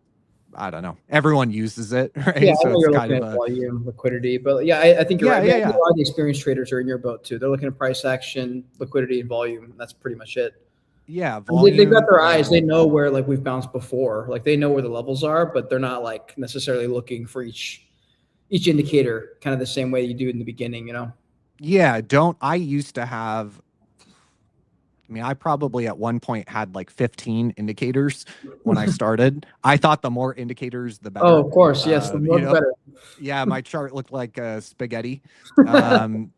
Speaker 2: I don't know. Everyone uses it, right?
Speaker 1: Yeah,
Speaker 2: so
Speaker 1: you're looking at volume, liquidity, but yeah, I think you're right. A lot of the experienced traders are in your boat too. They're looking at price action, liquidity, and volume. That's pretty much it.
Speaker 2: Yeah, volume,
Speaker 1: they've got their eyes. They know where like we've bounced before. Like they know where the levels are, but they're not like necessarily looking for each indicator kind of the same way you do in the beginning.
Speaker 2: Yeah, I used to have. I mean, I probably at one point had like 15 indicators when I started. I thought the more indicators, the better.
Speaker 1: Oh, of course. Yes. The more the better.
Speaker 2: Yeah. My chart looked like spaghetti. And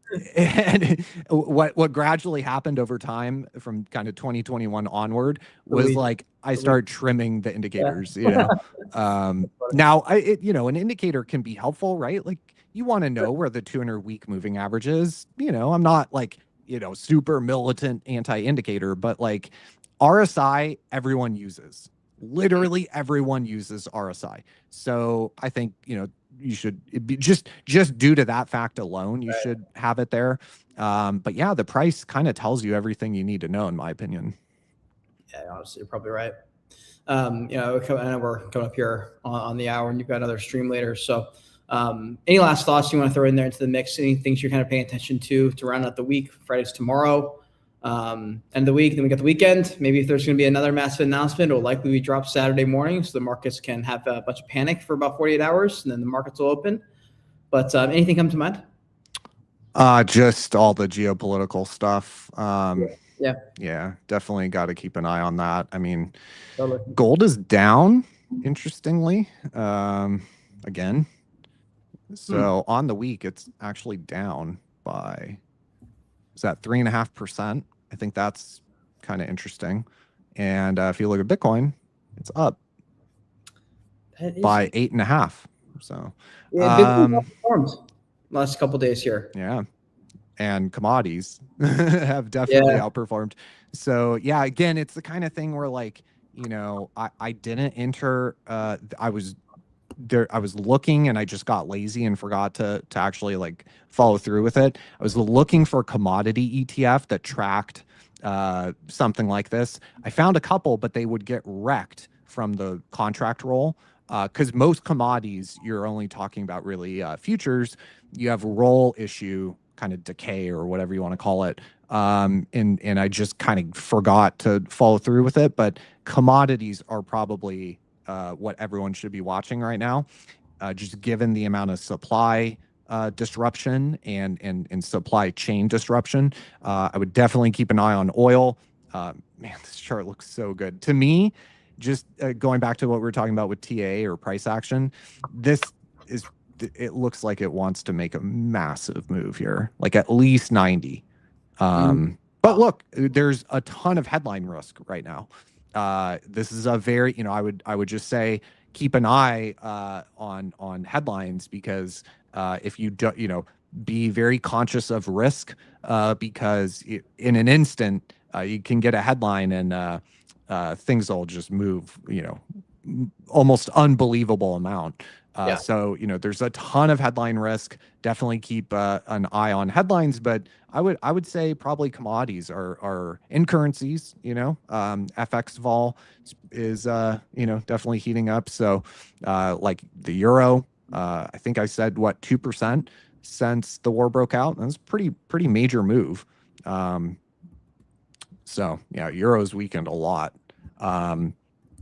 Speaker 2: what gradually happened over time from kind of 2021 onward was like, I started trimming the indicators, now an indicator can be helpful, right? Like you want to know where the 200-week moving average is. I'm not like, super militant anti-indicator, but like RSI, everyone uses. Literally everyone uses RSI. So I think, you should be just due to that fact alone, you should have it there. But yeah, the price kind of tells you everything you need to know, in my opinion.
Speaker 1: Yeah, honestly, you're probably right. I know we're coming up here on the hour, and you've got another stream later. So any last thoughts you want to throw in there into the mix? Any things you're kind of paying attention to round out the week? Friday's tomorrow, end of the week. Then we got the weekend. Maybe if there's going to be another massive announcement, it'll likely be dropped Saturday morning, so the markets can have a bunch of panic for about 48 hours, and then the markets will open. But anything come to mind?
Speaker 2: Just all the geopolitical stuff.
Speaker 1: Yeah,
Speaker 2: definitely got to keep an eye on that. I mean,
Speaker 1: totally.
Speaker 2: Gold is down, interestingly, again. So on the week, it's actually down by, is that 3.5%? I think that's kind of interesting. And if you look at Bitcoin, it's up by 8.5%. So
Speaker 1: Bitcoin performed last couple days here.
Speaker 2: Yeah. And commodities have definitely outperformed. So yeah, again, it's the kind of thing where like, I didn't enter, I was looking and I just got lazy and forgot to actually like follow through with it. I was looking for a commodity ETF that tracked something like this. I found a couple, but they would get wrecked from the contract roll. Because most commodities, you're only talking about really futures. You have roll issue, kind of decay or whatever you want to call it. And I just kind of forgot to follow through with it. But commodities are probably what everyone should be watching right now, just given the amount of supply disruption and supply chain disruption. I would definitely keep an eye on oil. Man, this chart looks so good. To me, just going back to what we were talking about with TA or price action, it looks like it wants to make a massive move here, like at least 90. But look, there's a ton of headline risk right now. This is a very, I would just say keep an eye on headlines, because if you do, be very conscious of risk, because in an instant you can get a headline and things will just move, almost unbelievable amount. So, there's a ton of headline risk. Definitely keep an eye on headlines, but I would say probably commodities are in currencies, FX vol is, definitely heating up. So, like the euro, I think I said 2% since the war broke out. That's pretty major move. So yeah, euro's weakened a lot.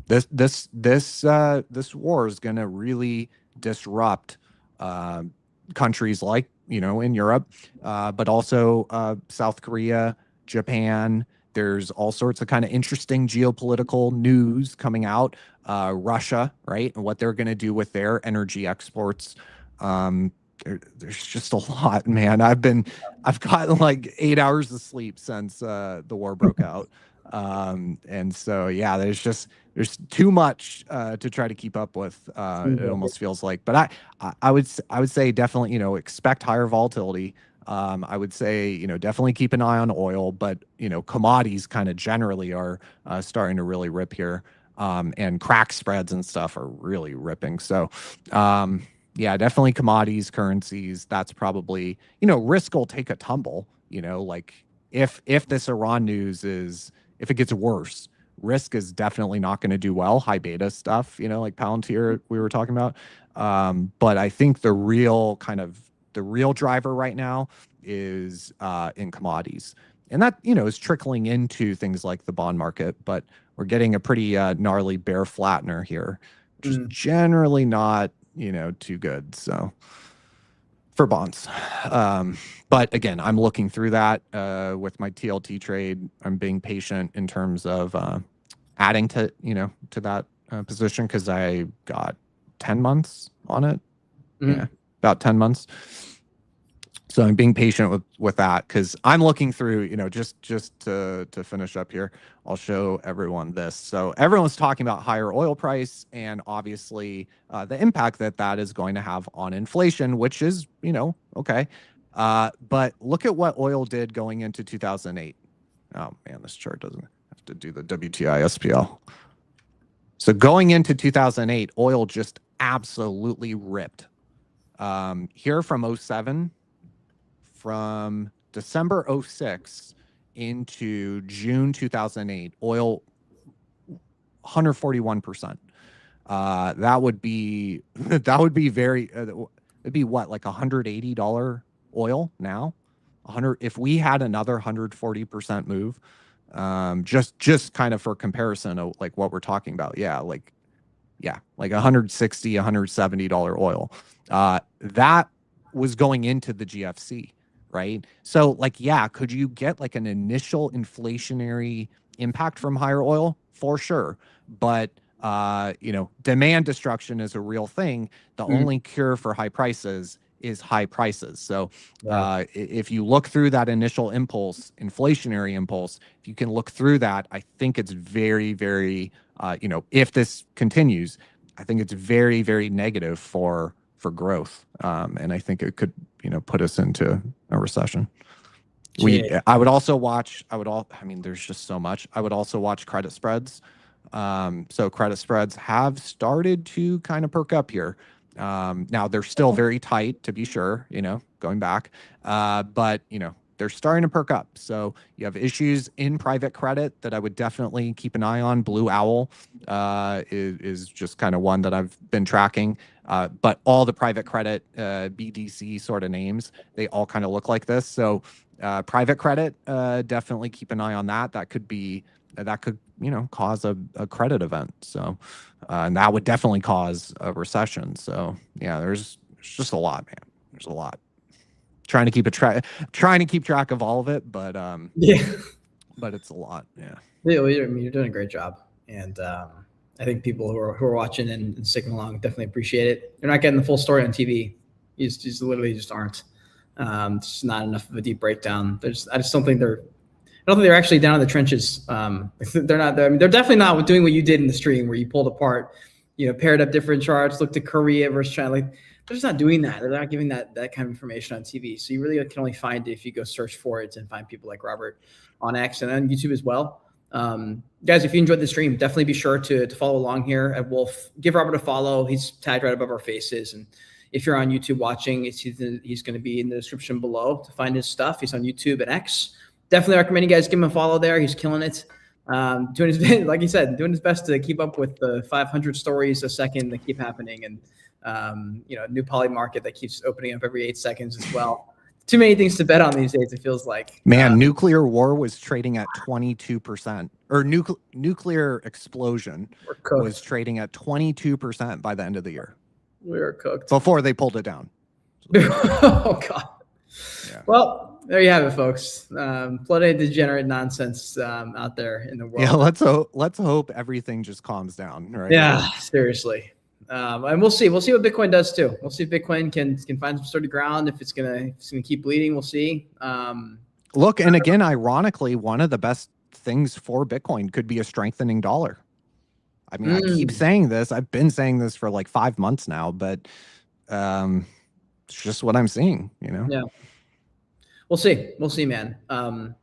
Speaker 2: This war is going to really disrupt countries like, in Europe, but also South Korea, Japan. There's all sorts of kind of interesting geopolitical news coming out. Russia, right, and what they're going to do with their energy exports. There's just a lot, man. I've gotten like 8 hours of sleep since the war broke out. And so, yeah, there's too much to try to keep up with. It almost feels like, but I would say definitely, expect higher volatility. I would say, definitely keep an eye on oil, but, commodities kind of generally are starting to really rip here. And crack spreads and stuff are really ripping. So, yeah, definitely commodities, currencies. That's probably, risk will take a tumble, like if this Iran news if it gets worse, risk is definitely not going to do well. High beta stuff, like Palantir we were talking about. But I think the real driver right now is in commodities. And that, is trickling into things like the bond market, but we're getting a pretty gnarly bear flattener here, which is generally not, too good. So for bonds. But again, I'm looking through that with my TLT trade. I'm being patient in terms of adding to that position, because I got 10 months on it. Yeah, about 10 months. So I'm being patient with that, because I'm looking through, just to finish up here, I'll show everyone this. So everyone's talking about higher oil price and obviously the impact that is going to have on inflation, which is, okay. But look at what oil did going into 2008. Oh man, this chart doesn't have to do the WTI SPL. So going into 2008, oil just absolutely ripped. Here from 07, from December 06 into June 2008, oil 141%. That would be very, it'd be what, like $180 oil now? 100, if we had another 140% move, just kind of for comparison of like what we're talking about. Like $160, $170 oil. That was going into the GFC. Right. So like, yeah, could you get like an initial inflationary impact from higher oil? For sure. But, demand destruction is a real thing. The only cure for high prices is high prices. So if you look through that initial impulse, inflationary impulse, if you can look through that, I think it's very, very, if this continues, I think it's very, very negative for growth. And I think it could, put us into a recession. I would also watch, there's just so much. I would also watch credit spreads. So credit spreads have started to kind of perk up here. Now they're still very tight, to be sure, going back, but they're starting to perk up. So you have issues in private credit that I would definitely keep an eye on. Blue Owl is just kind of one that I've been tracking. But all the private credit BDC sort of names, they all kind of look like this. So private credit, definitely keep an eye on that. That could cause a credit event. So and that would definitely cause a recession. So yeah, there's just a lot, man. There's a lot. Trying to keep track of all of it, but but it's a lot. Yeah.
Speaker 1: You're doing a great job, and I think people who are watching and sticking along definitely appreciate it. You're not getting the full story on TV. You just literally just aren't. It's not enough of a deep breakdown. I just don't think they're actually down in the trenches. They're not. I mean, they're definitely not doing what you did in the stream, where you pulled apart, paired up different charts, looked at Korea versus China. Like, they're just not doing that. They're not giving that kind of information on TV. So you really can only find it if you go search for it and find people like Robert on X and on YouTube as well. Guys, if you enjoyed the stream, definitely be sure to follow along here at Wolf. Give Robert a follow. He's tagged right above our faces. And if you're on YouTube watching, he's going to be in the description below to find his stuff. He's on YouTube and X. Definitely recommend you guys give him a follow there. He's killing it. Doing his, like he said, doing his best to keep up with the 500 stories a second that keep happening, and new poly market that keeps opening up every 8 seconds as well. Too many things to bet on these days, it feels like.
Speaker 2: Man, nuclear war was trading at 22%, or nuclear explosion was trading at 22% by the end of the year.
Speaker 1: We were cooked
Speaker 2: before they pulled it down.
Speaker 1: Oh God. Yeah. Well, there you have it, folks. Plenty of degenerate nonsense out there in the world.
Speaker 2: Yeah, let's hope everything just calms down, right?
Speaker 1: Yeah, seriously. And we'll see what Bitcoin does too. We'll see if Bitcoin can find some sturdy ground. If it's gonna keep bleeding, we'll see.
Speaker 2: Look, and again, ironically, one of the best things for Bitcoin could be a strengthening dollar. I mean, I keep saying this. I've been saying this for like 5 months now, but it's just what I'm seeing,
Speaker 1: Yeah. We'll see, man.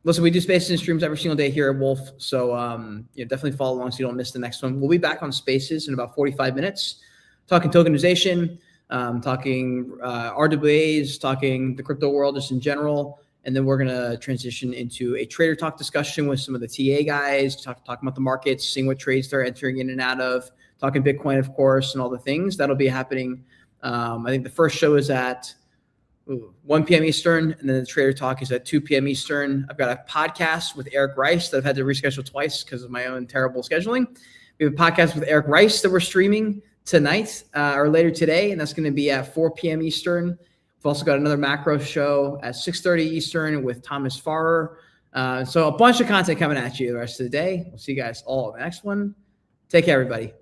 Speaker 1: Listen, we do spaces and streams every single day here at Wolf. So definitely follow along so you don't miss the next one. We'll be back on spaces in about 45 minutes, talking tokenization, talking RWAs, talking the crypto world just in general. And then we're going to transition into a trader talk discussion with some of the TA guys, talking about the markets, seeing what trades they're entering in and out of, talking Bitcoin, of course, and all the things. That'll be happening. I think the first show is at 1 p.m. Eastern, and then the trader talk is at 2 p.m. Eastern. I've got a podcast with Eric Rice that I've had to reschedule twice because of my own terrible scheduling. We have a podcast with Eric Rice that we're streaming tonight or later today, and that's going to be at 4 p.m. Eastern. We've also got another macro show at 6:30 Eastern with Thomas Farrer. So a bunch of content coming at you the rest of the day. We'll see you guys all in the next one. Take care, everybody.